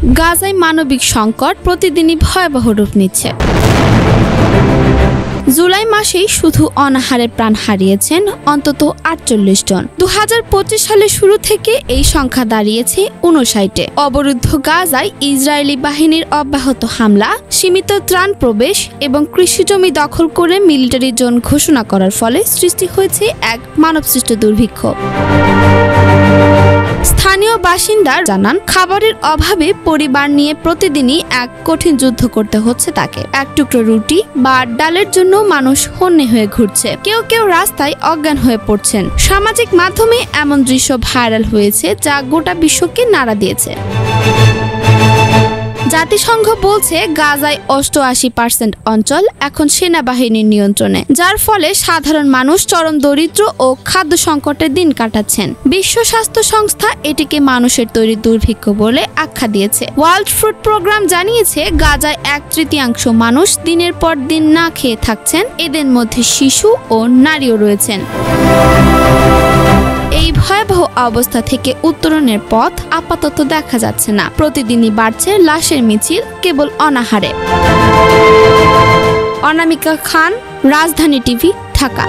গাজায় মানবিক সংকট প্রতিদিনই ভয়াবহ রূপ নিচ্ছে। জুলাই মাসেই শুধু অনাহারে প্রাণ হারিয়েছেন অন্তত ৪৮ জন। ২০২৫ সালের শুরু থেকে এই সংখ্যা দাঁড়িয়েছে ৫৯-এ। অবরুদ্ধ গাজায় ইসরায়েলি বাহিনীর অব্যাহত হামলা, সীমিত ত্রাণ প্রবেশ এবং কৃষিজমি দখল করে মিলিটারি জোন ঘোষণা করার ফলে সৃষ্টি হয়েছে এক মানবসৃষ্ট দুর্ভিক্ষ। স্থানীয় বাসিন্দা জানান, খাবারের অভাবে পরিবার নিয়ে প্রতিদিনই এক কঠিন যুদ্ধ করতে হচ্ছে তাকে। এক টুকরো রুটি বা ডালের জন্য মানুষ হন্যে হয়ে ঘুরছে, কেউ কেউ রাস্তায় অজ্ঞান হয়ে পড়ছেন। সামাজিক মাধ্যমে এমন দৃশ্য ভাইরাল হয়েছে যা গোটা বিশ্বকে নাড়া দিয়েছে। জাতিসংঘ বলছে গাজায় ৮৮% অঞ্চল এখন সেনাবাহিনীর নিয়ন্ত্রণে, যার ফলে সাধারণ মানুষ চরম দরিদ্র ও খাদ্য সংকটের দিন কাটাচ্ছেন। বিশ্ব স্বাস্থ্য সংস্থা এটিকে মানুষের তৈরি দুর্ভিক্ষ বলে আখ্যা দিয়েছে। ওয়ার্ল্ড ফুড প্রোগ্রাম জানিয়েছে গাজায় ১/৩ মানুষ দিনের পর দিন না খেয়ে থাকছেন, এদের মধ্যে শিশু ও নারীও রয়েছেন। এই ভয়াবহ অবস্থা থেকে উত্তরণের পথ আপাতত দেখা যাচ্ছে না। প্রতিদিনই বাড়ছে লাশের মিছিল কেবল অনাহারে। অনামিকা খান, রাজধানী টিভি, ঢাকা।